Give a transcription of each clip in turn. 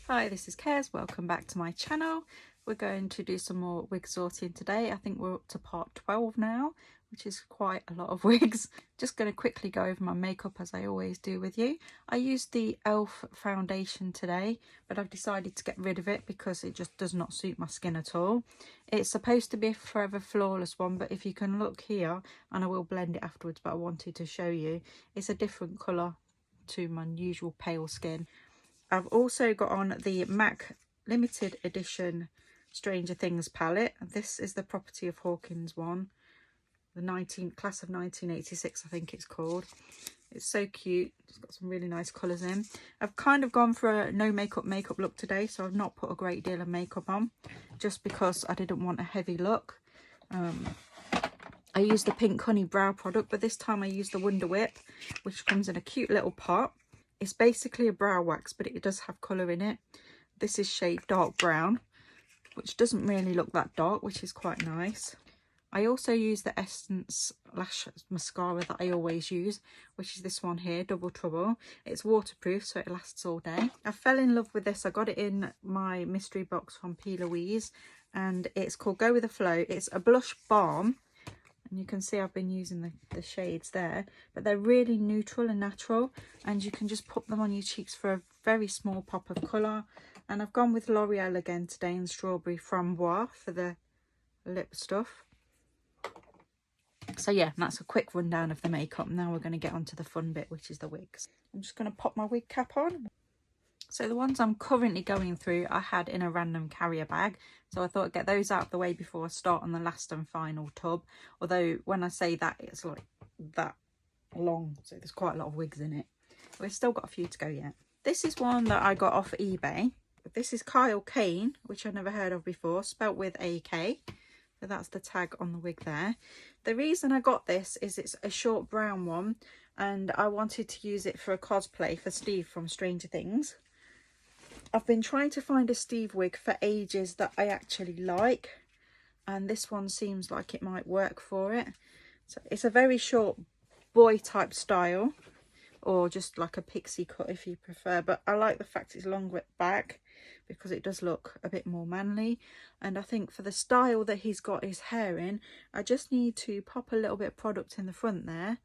Hi, this is Kez. Welcome back to my channel. We're going to do some more wig sorting today. I think we're up to part 12 now, which is quite a lot of wigs. Just going to quickly go over my makeup as I always do with you. I used the e.l.f. foundation today, but I've decided to get rid of it because it just does not suit my skin at all. It's supposed to be a Forever Flawless one, but if you can look here, and I will blend it afterwards, but I wanted to show you, it's a different colour to my usual pale skin. I've also got on the MAC limited edition Stranger Things palette. This is the Property of Hawkins one, the class of 1986 I think it's called. It's so cute. It's got some really nice colours in. I've kind of gone for a no makeup look today, so I've not put a great deal of makeup on just because I didn't want a heavy look. I used the Pink Honey brow product, but this time I used the Wonder Whip, which comes in a cute little pot. It's basically a brow wax, but it does have colour in it. This is shade dark brown, which doesn't really look that dark, which is quite nice. I also use the Essence Lash Mascara that I always use, which is this one here, Double Trouble. It's waterproof, so it lasts all day. I fell in love with this. I got it in my mystery box from P. Louise, and it's called Go With The Flow. It's a blush balm. And you can see I've been using the shades there, but they're really neutral and natural, and you can just put them on your cheeks for a very small pop of colour. And I've gone with L'Oreal again today in Strawberry Framboise for the lip stuff. So yeah, that's a quick rundown of the makeup. Now we're going to get on to the fun bit, which is the wigs. I'm just going to pop my wig cap on. So the ones I'm currently going through I had in a random carrier bag, so I thought I'd get those out of the way before I start on the last and final tub. Although when I say that, it's like that long, so there's quite a lot of wigs in it. We've still got a few to go yet. This is one that I got off eBay. This is Kyle Kane, which I've never heard of before, spelt with AK. So that's the tag on the wig there. The reason I got this is it's a short brown one, and I wanted to use it for a cosplay for Steve from Stranger Things. I've been trying to find a Steve wig for ages that I actually like, and this one seems like it might work for it. So it's a very short boy type style, or just like a pixie cut if you prefer, but I like the fact it's longer at the back because it does look a bit more manly. And I think for the style that he's got his hair in, I just need to pop a little bit of product in the front there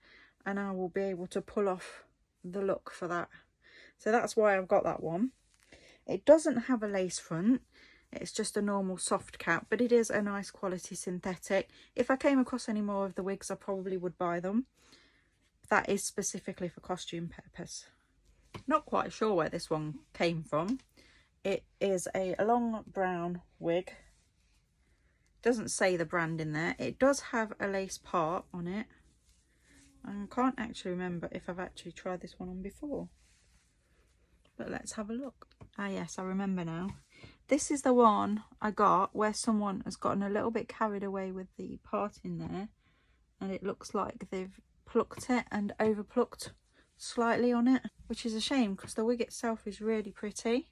and I will be able to pull off the look for that. So that's why I've got that one. It doesn't have a lace front, it's just a normal soft cap, but it is a nice quality synthetic. If I came across any more of the wigs, I probably would buy them. That is specifically for costume purpose. Not quite sure where this one came from. It is a long brown wig. Doesn't say the brand in there. It does have a lace part on it. I can't actually remember if I've actually tried this one on before. But let's have a look. Ah yes, I remember now. This is the one I got where someone has gotten a little bit carried away with the part in there, and it looks like they've plucked it and over plucked slightly on it, which is a shame because the wig itself is really pretty.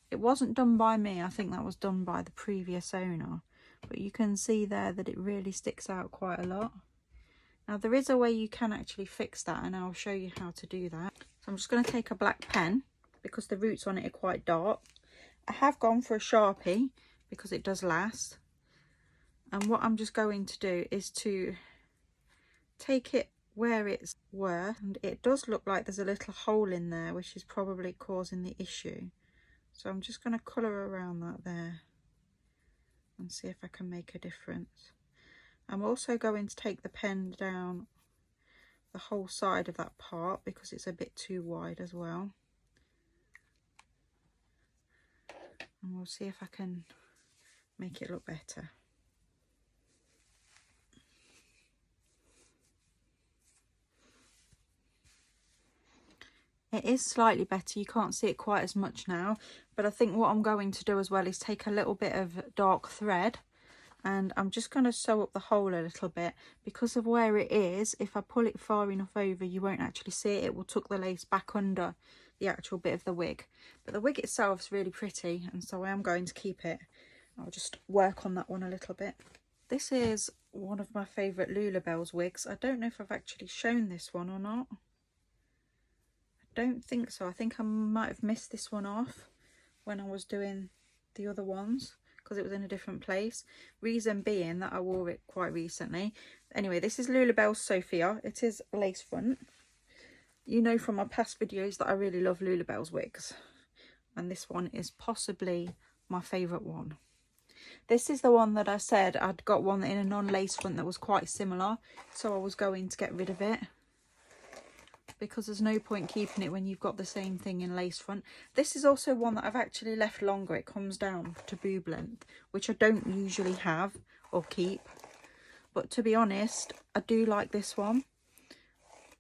It wasn't done by me, I think that was done by the previous owner, but you can see there that it really sticks out quite a lot. Now there is a way you can actually fix that, and I'll show you how to do that. So I'm just going to take a black pen because the roots on it are quite dark. I have gone for a Sharpie because it does last. And what I'm just going to do is to take it where it's were. And it does look like there's a little hole in there, which is probably causing the issue. So I'm just going to colour around that there and see if I can make a difference. I'm also going to take the pen down the whole side of that part because it's a bit too wide as well. And we'll see if I can make it look better. It is slightly better, you can't see it quite as much now, but I think what I'm going to do as well is take a little bit of dark thread, and I'm just going to sew up the hole a little bit. Because of where it is, if I pull it far enough over, you won't actually see it. It will tuck the lace back under the actual bit of the wig. But the wig itself is really pretty, and so I am going to keep it. I'll just work on that one a little bit. This is one of my favourite Lulabelle's wigs. I don't know if I've actually shown this one or not. I don't think so. I think I might have missed this one off. when I was doing the other ones because it was in a different place. Reason being that I wore it quite recently. Anyway, this is Lulabelle Sophia. It is lace front. You know from my past videos that I really love Lulabelle's wigs. And this one is possibly my favourite one. This is the one that I said I'd got one in a non-lace front that was quite similar. So I was going to get rid of it, because there's no point keeping it when you've got the same thing in lace front. This is also one that I've actually left longer. It comes down to boob length, which I don't usually have or keep. But to be honest, I do like this one.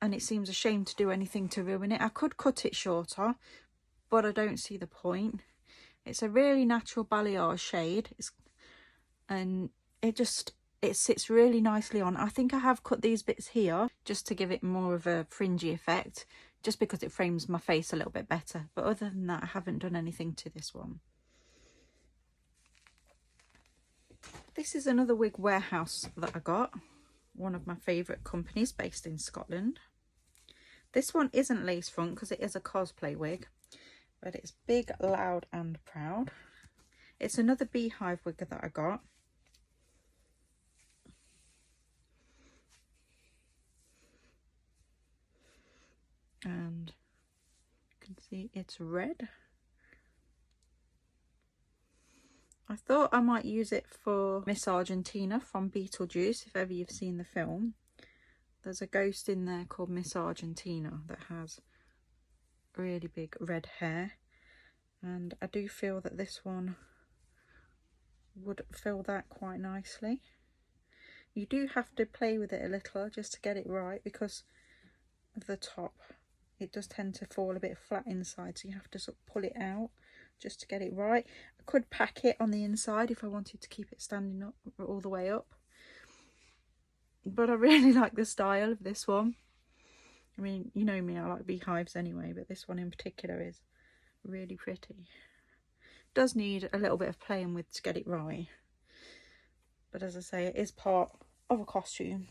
And it seems a shame to do anything to ruin it. I could cut it shorter, but I don't see the point. It's a really natural balayage shade. And it sits really nicely on. I think I have cut these bits here just to give it more of a fringy effect, just because it frames my face a little bit better. But other than that, I haven't done anything to this one. This is another wig warehouse that I got. One of my favourite companies based in Scotland. This one isn't lace front because it is a cosplay wig, but it's big, loud and proud. It's another beehive wig that I got. And you can see it's red. I thought I might use it for Miss Argentina from Beetlejuice, if ever you've seen the film. There's a ghost in there called Miss Argentina that has really big red hair. And I do feel that this one would fill that quite nicely. You do have to play with it a little just to get it right, because of the top. It does tend to fall a bit flat inside, so you have to sort of pull it out just to get it right. I could pack it on the inside if I wanted to keep it standing up all the way up. But I really like the style of this one. I mean, you know me, I like beehives anyway, but this one in particular is really pretty. Does need a little bit of playing with to get it right. But as I say, it is part of a costume.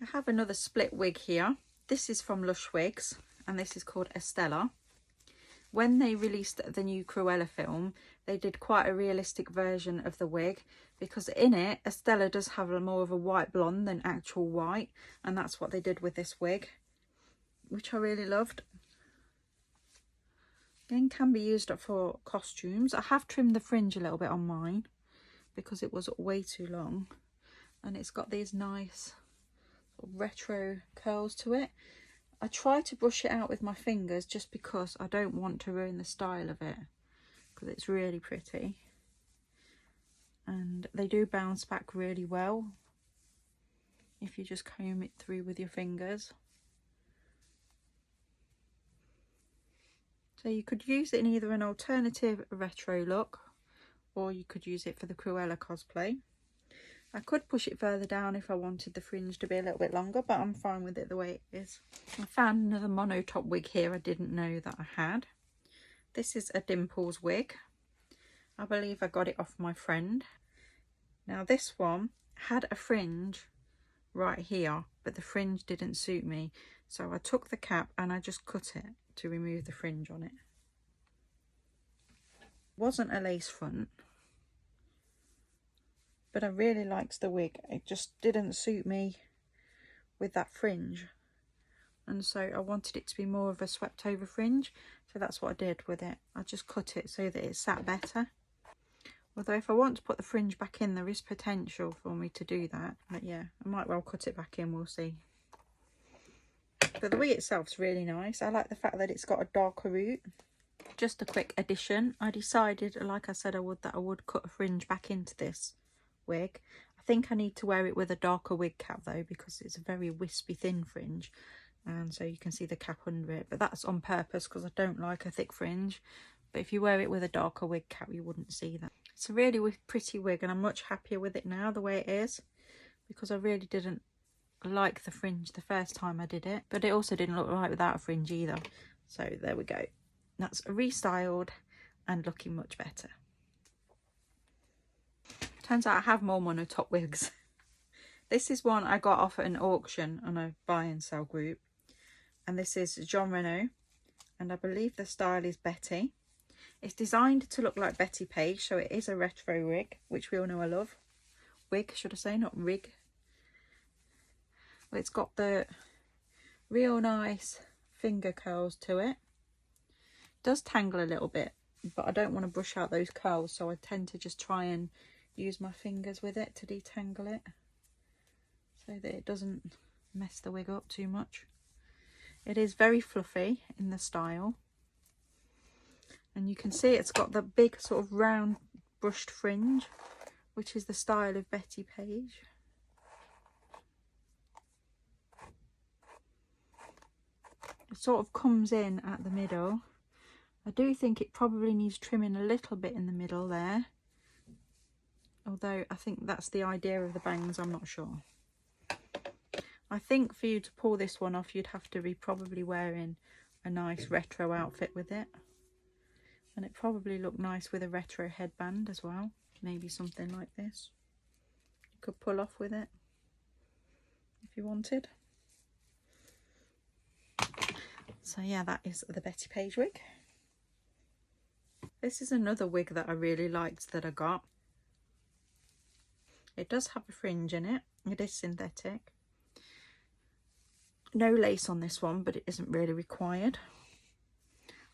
I have another split wig here. This is from Lush Wigs, and this is called Estella. When they released the new Cruella film, they did quite a realistic version of the wig, because in it, Estella does have more of a white blonde than actual white, and that's what they did with this wig, which I really loved. Again, can be used for costumes. I have trimmed the fringe a little bit on mine, because it was way too long, and it's got these nice retro curls to it. I try to brush it out with my fingers just because I don't want to ruin the style of it, because it's really pretty and they do bounce back really well if you just comb it through with your fingers. So you could use it in either an alternative retro look, or you could use it for the Cruella cosplay. I could push it further down if I wanted the fringe to be a little bit longer, but I'm fine with it the way it is. I found another monotop wig here I didn't know that I had. This is a Dimples wig. I believe I got it off my friend. Now this one had a fringe right here, but the fringe didn't suit me. So I took the cap and I just cut it to remove the fringe on it. It wasn't a lace front, but I really liked the wig. It just didn't suit me with that fringe, and so I wanted it to be more of a swept over fringe, so that's what I did with it. I just cut it so that it sat better. Although if I want to put the fringe back in, there is potential for me to do that, but yeah, I might well cut it back in, we'll see. But the wig itself's really nice. I like the fact that it's got a darker root. Just a quick addition, I decided, like I said I would, that I would cut a fringe back into this wig. I think I need to wear it with a darker wig cap though, because it's a very wispy thin fringe, and so you can see the cap under it, but that's on purpose because I don't like a thick fringe. But if you wear it with a darker wig cap, you wouldn't see that. It's a really pretty wig, and I'm much happier with it now the way it is, because I really didn't like the fringe the first time I did it, but it also didn't look right without a fringe either. So there we go, that's restyled and looking much better. Turns out I have more monotop wigs. This is one I got off at an auction on a buy and sell group, and this is Jean Reno, and I believe the style is Betty. It's designed to look like Betty Page, so it is a retro wig, which we all know I love. Wig, should I say, not rig. But it's got the real nice finger curls to it. It does tangle a little bit, but I don't want to brush out those curls, so I tend to just try and use my fingers with it to detangle it, so that it doesn't mess the wig up too much. It is very fluffy in the style, and you can see it's got the big sort of round brushed fringe, which is the style of Betty Page. It sort of comes in at the middle. I do think it probably needs trimming a little bit in the middle there, although I think that's the idea of the bangs, I'm not sure. I think for you to pull this one off, you'd have to be probably wearing a nice retro outfit with it, and it probably look nice with a retro headband as well, maybe something like this you could pull off with it if you wanted. So yeah, that is the Betty Page wig. This is another wig that I really liked that I got. It does have a fringe in it. It is synthetic. No lace on this one, but it isn't really required.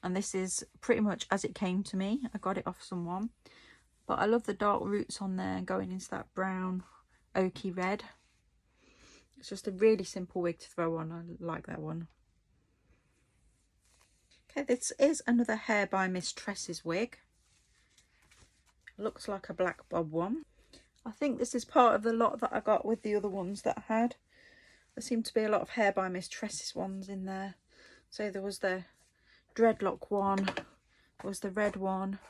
And this is pretty much as it came to me. I got it off someone. But I love the dark roots on there going into that brown oaky red. It's just a really simple wig to throw on. I like that one. Okay, this is another Hair by Miss Tress's wig. Looks like a black bob one. I think this is part of the lot that I got with the other ones that I had. There seemed to be a lot of Hair by Miss Tress's ones in there. So there was the dreadlock one, there was the red one,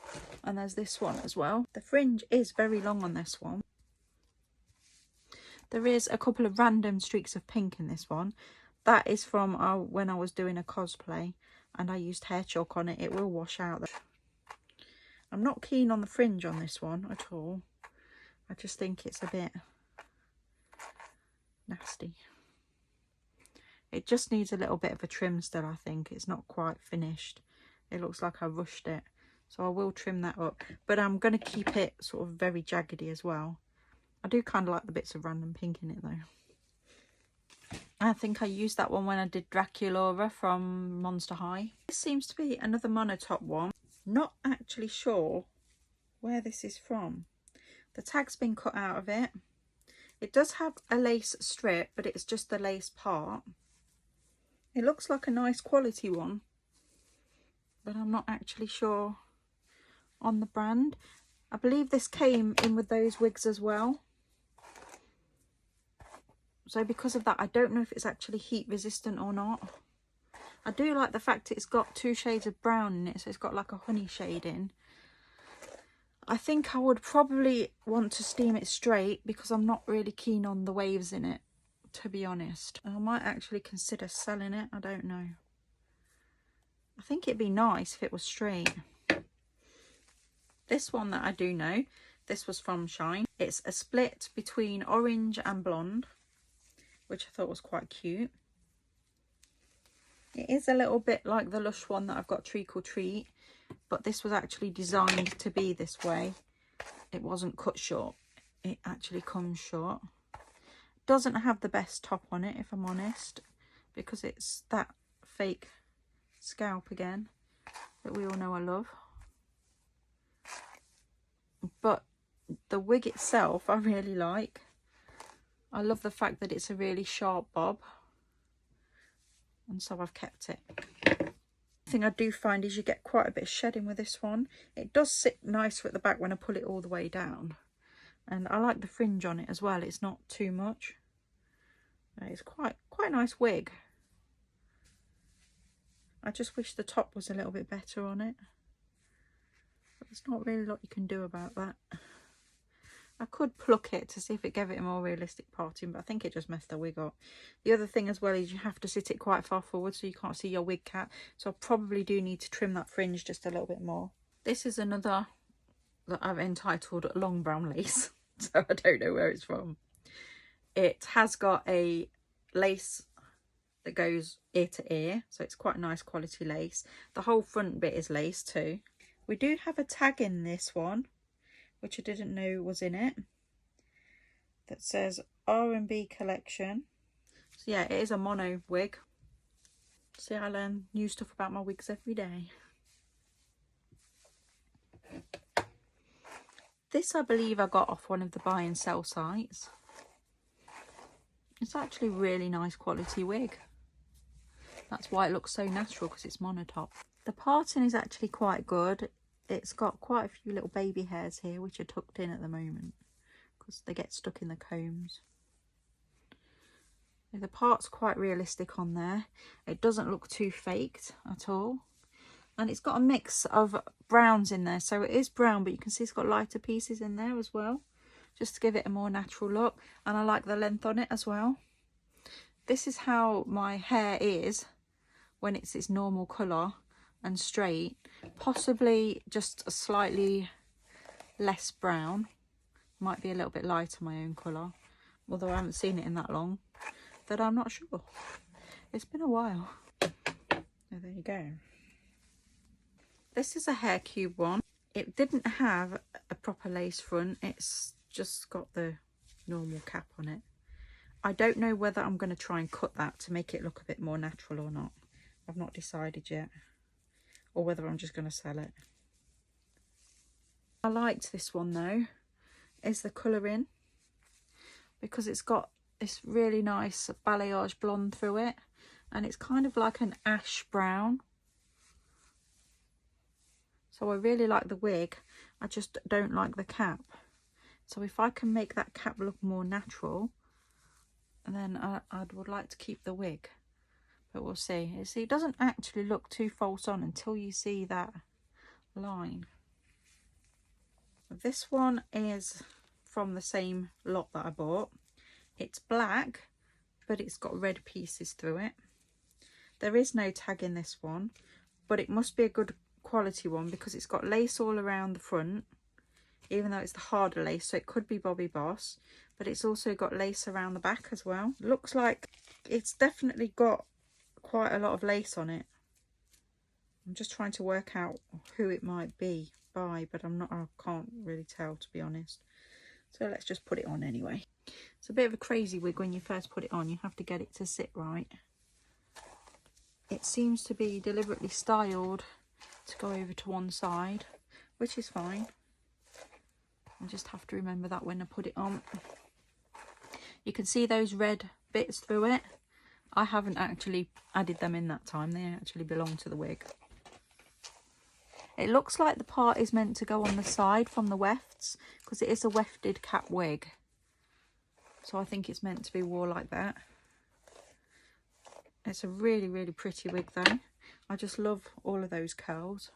and there's this one as well. The fringe is very long on this one. There is a couple of random streaks of pink in this one. That is from when I was doing a cosplay and I used hair chalk on it. It will wash out. I'm not keen on the fringe on this one at all. I just think it's a bit nasty. It just needs a little bit of a trim still, I think. It's not quite finished. It looks like I rushed it. So I will trim that up. But I'm going to keep it sort of very jaggedy as well. I do kind of like the bits of random pink in it though. I think I used that one when I did Draculaura from Monster High. This seems to be another monotop one. Not actually sure where this is from. The tag's been cut out of it. It does have a lace strip, but it's just the lace part. It looks like a nice quality one, but I'm not actually sure on the brand. I believe this came in with those wigs as well. So because of that, I don't know if it's actually heat resistant or not. I do like the fact it's got 2 shades of brown in it, so it's got like a honey shade in. I think I would probably want to steam it straight because I'm not really keen on the waves in it, to be honest. I might actually consider selling it, I don't know. I think it'd be nice if it was straight. This one that I do know, this was from Shine. It's a split between orange and blonde, which I thought was quite cute. It is a little bit like the Lush one that I've got, Treacle Treat, but this was actually designed to be this way. It wasn't cut short. It actually comes short. Doesn't have the best top on it, if I'm honest, because it's that fake scalp again that we all know I love. But the wig itself I really like. I love the fact that it's a really sharp bob, and so I've kept it. The thing I do find is you get quite a bit of shedding with this one. It does sit nicer at the back when I pull it all the way down, and I like the fringe on it as well. It's not too much. It's quite a nice wig. I just wish the top was a little bit better on it, but there's not really a lot you can do about that. I could pluck it to see if it gave it a more realistic parting, but I think it just messed the wig up. The other thing as well is you have to sit it quite far forward so you can't see your wig cap. So I probably do need to trim that fringe just a little bit more. This is another that I've entitled Long Brown Lace. So I don't know where it's from. It has got a lace that goes ear to ear. So it's quite a nice quality lace. The whole front bit is lace too. We do have a tag in this one, which I didn't know was in it, that says R&B collection. So yeah, it is a mono wig. See, I learn new stuff about my wigs every day. This I believe I got off one of the buy and sell sites. It's actually really nice quality wig. That's why it looks so natural, because it's monotop. The parting is actually quite good. It's got quite a few little baby hairs here, which are tucked in at the moment because they get stuck in the combs. The part's quite realistic on there. It doesn't look too faked at all. And it's got a mix of browns in there. So it is brown, but you can see it's got lighter pieces in there as well, just to give it a more natural look. And I like the length on it as well. This is how my hair is when it's its normal colour and straight. Possibly just a slightly less brown. Might be a little bit lighter my own colour. Although I haven't seen it in that long, that I'm not sure. It's been a while. Oh, there you go. This is a hair cube one. It didn't have a proper lace front. It's just got the normal cap on it. I don't know whether I'm going to try and cut that to make it look a bit more natural or not. I've not decided yet. Or whether I'm just going to sell it. I liked this one though. Is the colouring. Because it's got this really nice balayage blonde through it. And it's kind of like an ash brown. So I really like the wig, I just don't like the cap. So if I can make that cap look more natural, then I would like to keep the wig. But we'll see. You see, it doesn't actually look too false on until you see that line. This one is from the same lot that I bought. It's black, but it's got red pieces through it. There is no tag in this one, but it must be a good quality one because it's got lace all around the front, even though it's the harder lace, so it could be Bobby Boss, but it's also got lace around the back as well. Looks like it's definitely got quite a lot of lace on it. I'm just trying to work out who it might be by, but I can't really tell, to be honest. So let's just put it on anyway. It's a bit of a crazy wig when you first put it on. You have to get it to sit right. It seems to be deliberately styled to go over to one side, which is fine. I just have to remember that when I put it on. You can see those red bits through it. I haven't actually added them in that time. They actually belong to the wig. It looks like the part is meant to go on the side from the wefts, because it is a wefted cap wig. So I think it's meant to be worn like that. It's a really, really pretty wig though. I just love all of those curls.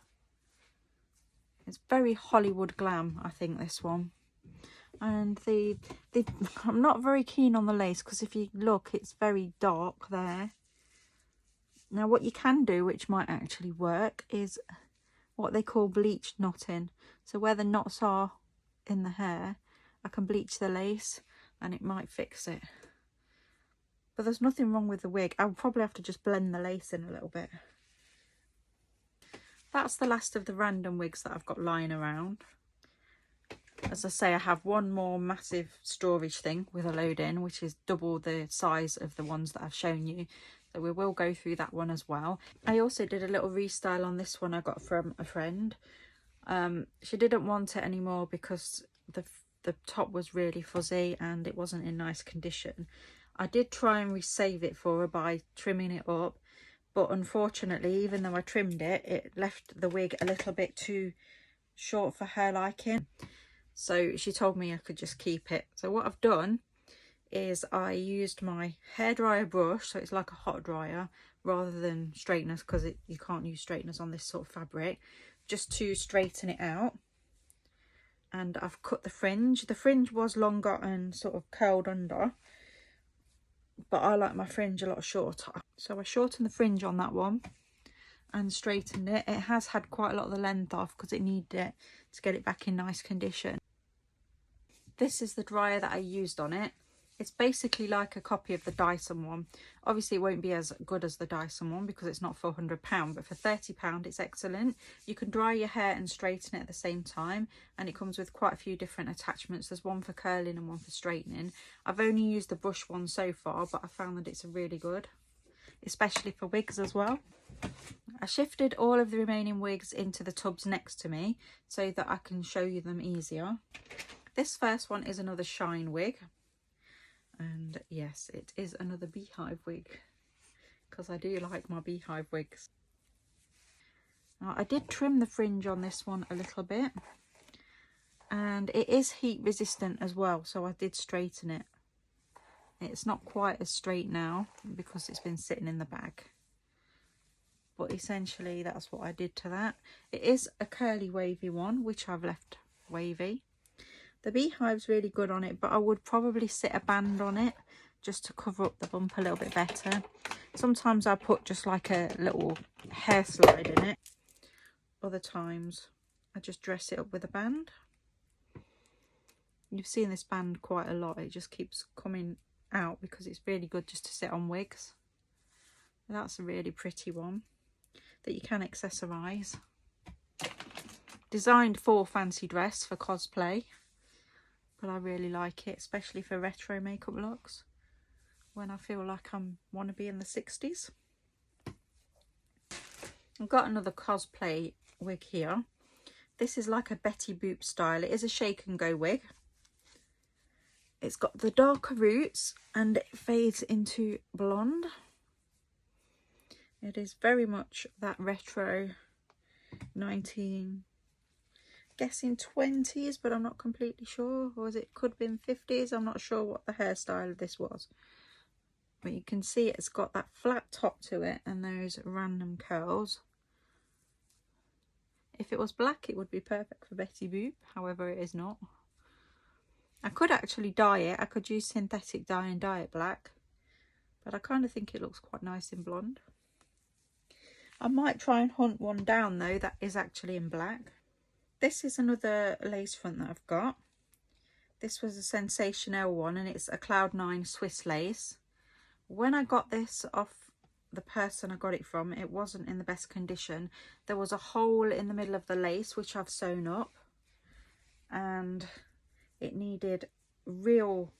It's very Hollywood glam, I think, this one. And I'm not very keen on the lace, because if you look, it's very dark there. Now what you can do, which might actually work, is what they call bleach knotting. So where the knots are in the hair, I can bleach the lace and it might fix it. But there's nothing wrong with the wig. I'll probably have to just blend the lace in a little bit. That's the last of the random wigs that I've got lying around. As I say, I have one more massive storage thing with a load in, which is double the size of the ones that I've shown you. So we will go through that one as well. I also did a little restyle on this one I got from a friend. She didn't want it anymore because the top was really fuzzy and it wasn't in nice condition. I did try and resave it for her by trimming it up, but unfortunately, even though I trimmed it, it left the wig a little bit too short for her liking. So she told me I could just keep it. So what I've done is I used my hairdryer brush, so it's like a hot dryer rather than straighteners, because you can't use straighteners on this sort of fabric, just to straighten it out. And I've cut the fringe. The fringe was longer and sort of curled under, but I like my fringe a lot shorter. So I shortened the fringe on that one and straightened it. It has had quite a lot of the length off because it needed it to get it back in nice condition. This is the dryer that I used on it. It's basically like a copy of the Dyson one. Obviously it won't be as good as the Dyson one because it's not for £100, but for £30 it's excellent. You can dry your hair and straighten it at the same time, and it comes with quite a few different attachments. There's one for curling and one for straightening. I've only used the brush one so far, but I found that it's really good, especially for wigs as well. I shifted all of the remaining wigs into the tubs next to me so that I can show you them easier. This first one is another shine wig. And yes, it is another beehive wig because I do like my beehive wigs. Now, I did trim the fringe on this one a little bit, and it is heat resistant as well, so I did straighten it. It's not quite as straight now because it's been sitting in the bag, but essentially that's what I did to that. It is a curly wavy one, which I've left wavy. The beehive's really good on it, but I would probably sit a band on it just to cover up the bump a little bit better. Sometimes I put just like a little hair slide in it. Other times I just dress it up with a band. You've seen this band quite a lot. It just keeps coming out because it's really good just to sit on wigs. That's a really pretty one that you can accessorise. Designed for fancy dress, for cosplay. But I really like it, especially for retro makeup looks, when I feel like I want to be in the 60s. I've got another cosplay wig here. This is like a Betty Boop style. It is a shake and go wig. It's got the darker roots and it fades into blonde. It is very much that retro 19... guessing 20s, but I'm not completely sure, or it could have been 50s. I'm not sure what the hairstyle of this was, but you can see it's got that flat top to it and those random curls. If it was black it would be perfect for Betty Boop, however it is not. I could actually dye it. I could use synthetic dye and dye it black, but I kind of think it looks quite nice in blonde. I might try and hunt one down though that is actually in black. This is another lace front that I've got. This was a Sensational one and it's a Cloud9 Swiss lace. When I got this off the person I got it from, it wasn't in the best condition. There was a hole in the middle of the lace which I've sewn up, and it needed real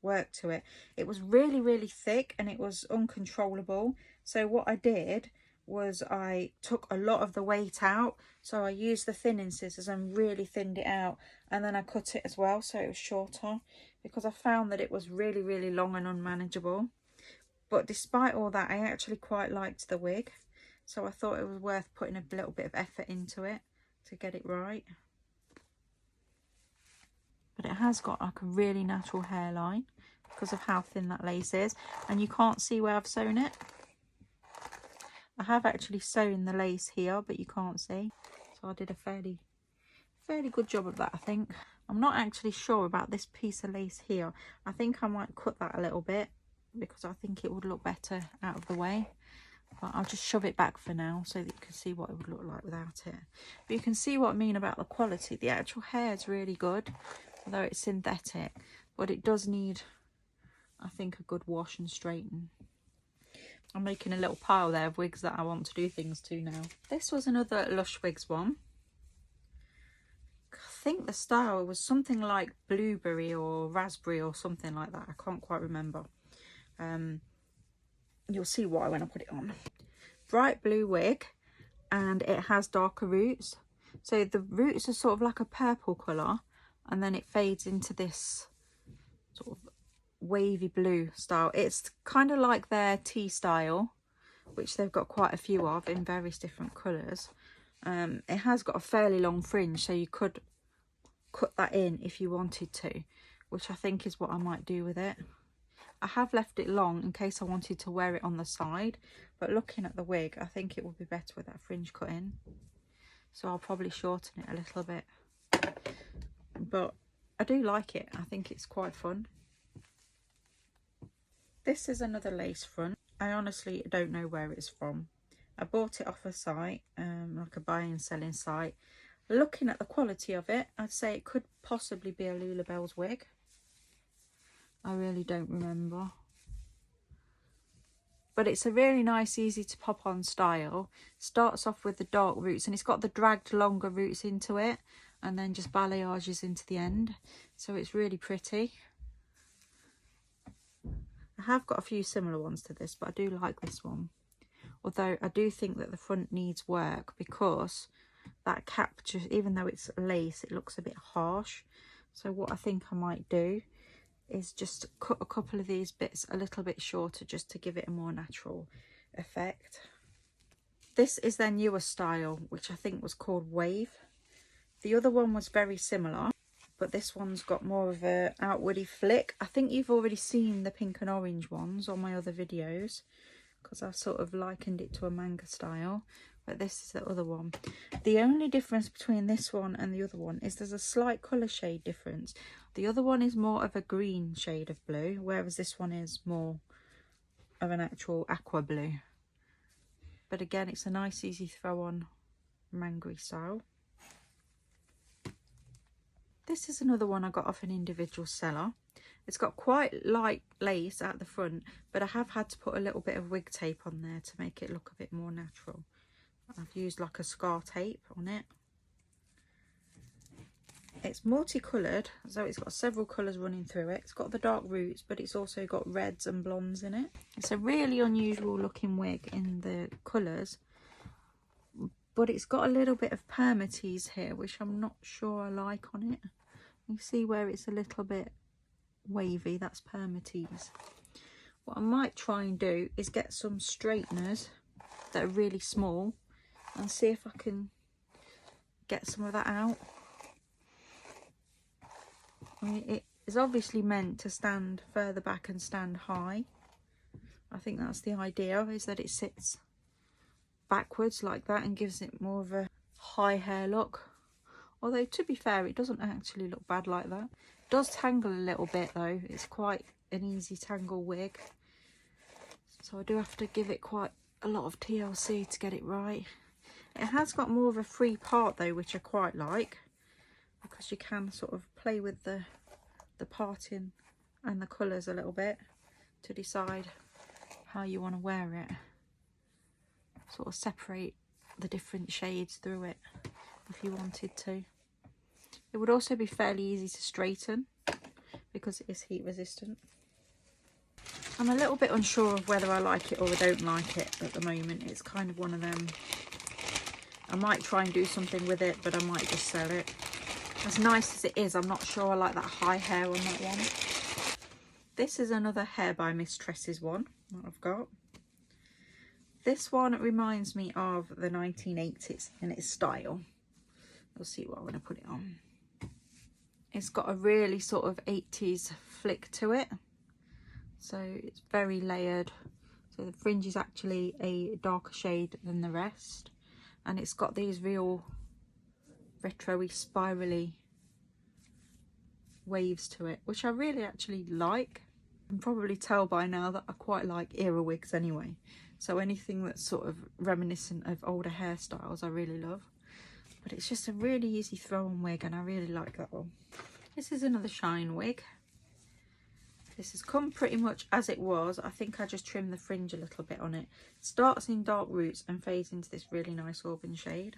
work to it. It was really, really thick and it was uncontrollable. So what I did was I took a lot of the weight out. So I used the thinning scissors and really thinned it out, and then I cut it as well so it was shorter, because I found that it was really, really long and unmanageable. But despite all that, I actually quite liked the wig, so I thought it was worth putting a little bit of effort into it to get it right. But it has got like a really natural hairline because of how thin that lace is, and you can't see where I've sewn it. I have actually sewn the lace here, but you can't see. So I did a fairly good job of that, I think. I'm not actually sure about this piece of lace here. I think I might cut that a little bit because I think it would look better out of the way. But I'll just shove it back for now so that you can see what it would look like without it. But you can see what I mean about the quality. The actual hair is really good, although it's synthetic. But it does need, I think, a good wash and straighten. I'm making a little pile there of wigs that I want to do things to now. This was another Lush Wigs one. I think the style was something like blueberry or raspberry or something like that. I can't quite remember. You'll see why when I put it on. Bright blue wig, and it has darker roots. So the roots are sort of like a purple colour, and then it fades into this sort of wavy blue style. It's kind of like their tea style, which they've got quite a few of in various different colours. It has got a fairly long fringe, so you could cut that in if you wanted to, which I think is what I might do with it. I have left it long in case I wanted to wear it on the side, but looking at the wig, I think it would be better with that fringe cut in, so I'll probably shorten it a little bit. But I do like it. I think it's quite fun. This is another lace front. I honestly don't know where it's from. I bought it off a site, like a buying and selling site. Looking at the quality of it, I'd say it could possibly be a Lulabelle's wig. I really don't remember. But it's a really nice, easy to pop on style. Starts off with the dark roots, and it's got the dragged longer roots into it, and then just balayages into the end. So it's really pretty. I have got a few similar ones to this, but I do like this one. Although I do think that the front needs work, because that cap, just, even though it's lace, it looks a bit harsh. So what I think I might do is just cut a couple of these bits a little bit shorter, just to give it a more natural effect. This is their newer style, which I think was called Wave. The other one was very similar, but this one's got more of a outwardy flick. I think you've already seen the pink and orange ones on my other videos, because I've sort of likened it to a manga style, but this is the other one. The only difference between this one and the other one is there's a slight colour shade difference. The other one is more of a green shade of blue, whereas this one is more of an actual aqua blue. But again, it's a nice easy throw on mangry style. This is another one I got off an individual seller. It's got quite light lace at the front, but I have had to put a little bit of wig tape on there to make it look a bit more natural. I've used like a scar tape on it. It's multicoloured, so it's got several colours running through it. It's got the dark roots, but it's also got reds and blondes in it. It's a really unusual looking wig in the colours, but it's got a little bit of permatease here, which I'm not sure I like on it. You see where it's a little bit wavy, that's permatease. What I might try and do is get some straighteners that are really small and see if I can get some of that out. I mean, it is obviously meant to stand further back and stand high. I think that's the idea, is that it sits backwards like that and gives it more of a high hair look. Although, to be fair, it doesn't actually look bad like that. It does tangle a little bit though. It's quite an easy tangle wig, so I do have to give it quite a lot of TLC to get it right. It has got more of a free part though, which I quite like, because you can sort of play with the parting and the colours a little bit to decide how you want to wear it. Sort of separate the different shades through it if you wanted to. It would also be fairly easy to straighten because it is heat resistant. I'm a little bit unsure of whether I like it or I don't like it at the moment. It's kind of one of them. I might try and do something with it, but I might just sell it. As nice as it is, I'm not sure I like that high hair on that one. This is another Hair by Miss Tress's one that I've got. This one reminds me of the 1980s in its style. We'll see what I'm going to put it on. It's got a really sort of 80s flick to it. So it's very layered. So the fringe is actually a darker shade than the rest. And it's got these real retro-y, spirally waves to it, which I really actually like. You can probably tell by now that I quite like era wigs anyway. So anything that's sort of reminiscent of older hairstyles I really love. But it's just a really easy throw on wig and I really like that one. This is another shine wig. This has come pretty much as it was. I think I just trimmed the fringe a little bit on it. It starts in dark roots and fades into this really nice auburn shade.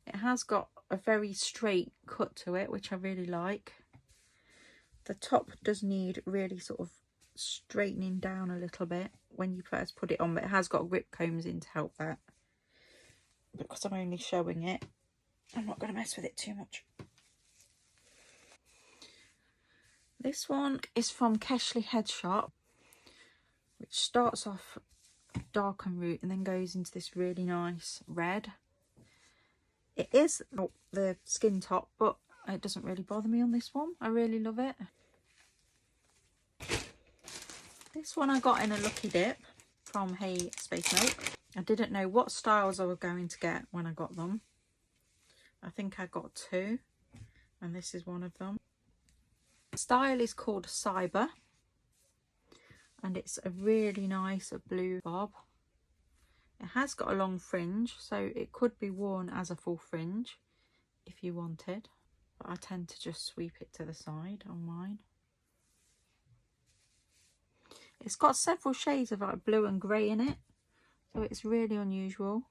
It has got a very straight cut to it, which I really like. The top does need really sort of straightening down a little bit when you first put it on, but it has got rip combs in to help that. Because I'm only showing it, I'm not going to mess with it too much. This one is from Keshley Head Shop, which starts off dark and root and then goes into this really nice red. It is the skin top, but it doesn't really bother me on this one. I really love it. This one I got in a lucky dip from Hey Space Milk. I didn't know what styles I was going to get when I got them. I think I got two, and this is one of them. The style is called Cyber, and it's a really nice blue bob. It has got a long fringe, so it could be worn as a full fringe if you wanted. but I tend to just sweep it to the side on mine. It's got several shades of like blue and grey in it, so it's really unusual.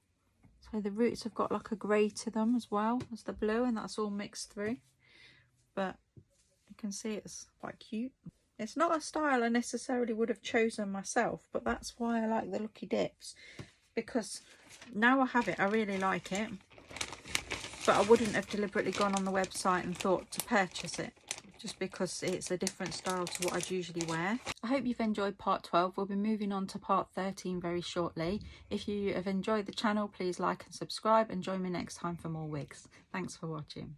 So the roots have got like a grey to them as well as the blue, and that's all mixed through. But you can see it's quite cute. It's not a style I necessarily would have chosen myself, but that's why I like the Lucky Dips, because now I have it, I really like it, but I wouldn't have deliberately gone on the website and thought to purchase it, just because it's a different style to what I'd usually wear. I hope you've enjoyed part 12. We'll be moving on to part 13 very shortly. If you have enjoyed the channel, please like and subscribe, and join me next time for more wigs. Thanks for watching.